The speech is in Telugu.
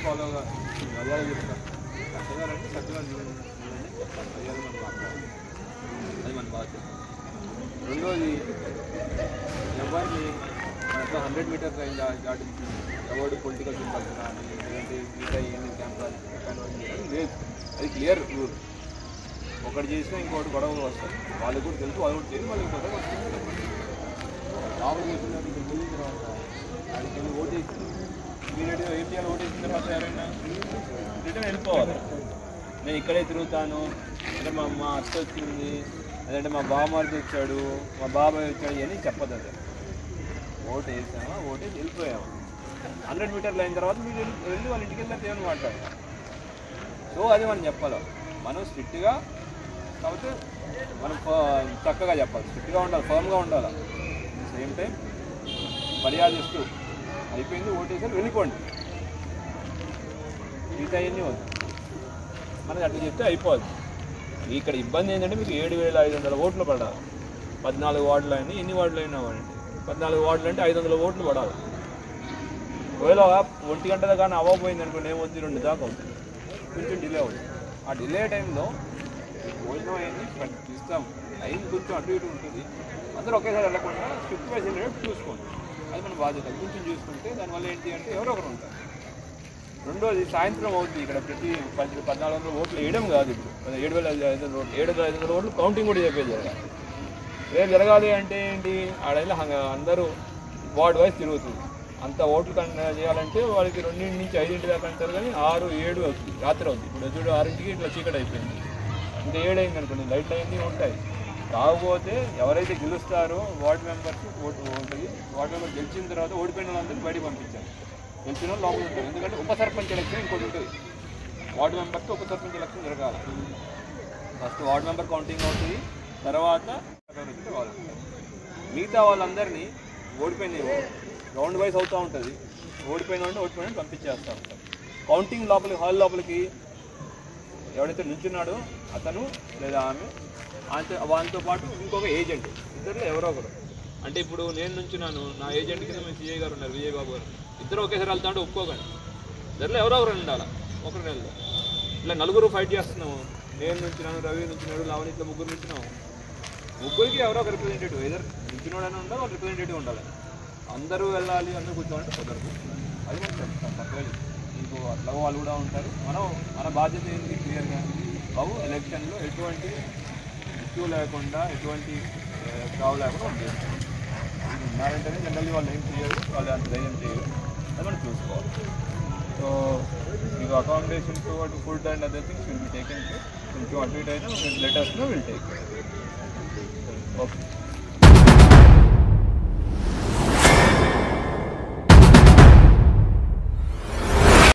ఫాలోగా మర్యాద చెప్తాను. కష్టగారంటే చక్కగా చూడండి చెప్తాను. మర్యాద మనం మాట్లాడాలి, అది మన బాధ్యత. రెండోది, ఎవరిని మనతో 100 మీటర్స్ రేంజ్ దాటించి ఎవరు పొలిటికల్ సింబల్స్ కానీ లేదంటే మిగతా ఏమి క్యాంపస్ లేదు. అది క్లియర్ రూల్. ఒకటి చేసినా ఇంకోటి గొడవలు వస్తాయి. వాళ్ళు కూడా తెలుసు, వాళ్ళు కూడా చేసి వాళ్ళు కొత్తగా వస్తుంది. రాముడు చేస్తున్నారు ఇక్కడ వెళ్ళిన తర్వాత వాడికి వెళ్ళి ఓటేసి ఇమీడియట్గా ఏం చేయాలి? ఓటేసిన తర్వాత ఎవరైనా రిటర్న్ వెళ్ళిపోవాలి. నేను ఇక్కడే తిరుగుతాను అంటే మా అత్త వచ్చింది, లేదంటే మా బావమరిది వచ్చాడు, మా బాబాయ్ వచ్చాడు, ఇవన్నీ చెప్పదు. అదే ఓటు వేసామా, ఓటేసి వెళ్ళిపోయాము. 100 మీటర్లు అయిన తర్వాత మీరు వెళ్ళి వాళ్ళ ఇంటికి వెళ్ళినా దేవుని మాట్లాడాలి. సో అది మనం చెప్పాలి. మనం స్ట్రిక్ట్గా కాబట్టి మనం చక్కగా చెప్పాలి, స్ట్రిక్ట్గా ఉండాలి, ఫర్మ్గా ఉండాలి. సేమ్ టైం మర్యాదిస్తూ అయిపోయింది ఓటేసారి వెళ్ళిపోండి, మిగతా అన్నీ వద్దు మనకి అట్లా చెప్తే అయిపోద్ది. ఇక్కడ ఇబ్బంది ఏంటంటే మీకు 7,500 ఓట్లు పడాలి. 14 వార్డులు అయినా ఎన్ని వార్డులు అయినా అవ్వండి, 14 వార్డులు అంటే 500 ఓట్లు పడాలి. ఒకవేళ 1 గంట కానీ అవ్వకపోయింది అనుకోండి, ఏమవుతుంది 2 దాకా అవుతుంది, కొంచెం డిలే అవుతుంది. ఆ డిలే టైంలో భోజనం అయింది ఇస్తాం, అయింది కొంచెం అటు ఇటు ఉంటుంది. అందరూ ఒకేసారి వెళ్ళకుండా షిఫ్ట్ వైజ్ వెళ్ళేటప్పుడు చూసుకోండి, అది మన బాధ్యత. కొంచెం చూసుకుంటే దానివల్ల ఏంటి అంటే ఎవరో ఒకరు ఉంటారు. రెండోది, సాయంత్రం అవుతుంది ఇక్కడ ప్రతి 1400 ఓట్లు వేయడం కాదు, ఇప్పుడు 7,500 ఓట్లు, 7,500 ఓట్లు కౌంటింగ్ కూడా చెప్పేది జరగాలి. రేపు జరగాలి అంటే ఏంటి, ఆడైనా అందరూ వార్డ్ వైజ్ తిరుగుతుంది. అంత ఓట్లు చేయాలంటే వాళ్ళకి 2 నుంచి 5 దాకా అంటారు, కానీ 6, 7 అవుతుంది, రాత్రి అవుతుంది. ఇప్పుడు చూడు 6కి ఇట్లా చీకటి అయిపోయింది, ఇంకా 7 అయింది అనుకోండి, లైట్లు అన్నీ ఉంటాయి. కాకపోతే ఎవరైతే గెలుస్తారో వార్డు మెంబర్స్ ఓటు ఉంటుంది. వార్డు మెంబర్ గెలిచిన తర్వాత ఓడిపోయిన వాళ్ళందరినీ బయటకు పంపించాలి, గెలిచిన వాళ్ళు లోపల ఉంటారు. ఎందుకంటే ఉప సర్పంచ్ ఎలక్షన్ ఇంకోటి ఉంటుంది, వార్డు మెంబర్తో ఉప సర్పంచ్ ఎలక్షన్ జరగాలి. ఫస్ట్ వార్డు మెంబర్ కౌంటింగ్ అవుతుంది, తర్వాత వాళ్ళు మిగతా వాళ్ళందరినీ ఓడిపోయిన రౌండ్ వైజ్ అవుతూ ఉంటుంది. ఓడిపోయిన అంటే ఓడిపోయిన పంపించేస్తూ ఉంటారు. కౌంటింగ్ లోపలికి, హాల్ లోపలికి ఎవడైతే నుంచున్నాడో అతను లేదా ఆమె, వాళ్ళతో పాటు ఇంకొక ఏజెంట్, ఇద్దరులో ఎవరో ఒకరు. అంటే ఇప్పుడు నేను నుంచున్నాను, నా ఏజెంట్ కింద మీ సిఐ గారు ఉన్నారు, విజయ్ బాబు గారు, ఇద్దరు ఒకేసారి వెళ్తా అంటే ఒప్పుకోకండి. ఇద్దరులో ఎవరో ఒకరు ఉండాలి, ఒకరు నెలలో. ఇలా 4 ఫైట్ చేస్తున్నాము, నేను నుంచున్నాను, రవి నుంచున్నాడు, లావణి, ఇట్లా 3 నుంచున్నాము. 3కి ఎవరో ఒక రిప్రజెంటేటివ్, ఏదో నుంచున్నాడని ఉండాలి, ఒక రిప్రజెంటేటివ్ ఉండాలి. అందరూ వెళ్ళాలి, అందరూ కూర్చోవాలంటే కుదరదు. అది మనం చెప్తాం, తప్పలేదు. ఇంకో అట్లా వాళ్ళు కూడా ఉంటారు. మన బాధ్యత ఏంటి, క్లియర్గా బాబు ఎలక్షన్లో ఎటువంటి ఇష్యూ లేకుండా, ఎటువంటి ప్రాబ్లం లేకుండా ఉంటుంది. ఉన్నారంటేనే జనరల్లీ వాళ్ళు ఏం చేయరు, వాళ్ళు అంత ధైర్యం చేయరు, అది మనం చూసుకోవాలి. సో మీకు accommodation to food and other things will be taken care. కొంచెం అటు ఇటు అయినా లెటర్స్లో విల్ టేక్ కేర్. ఓకే.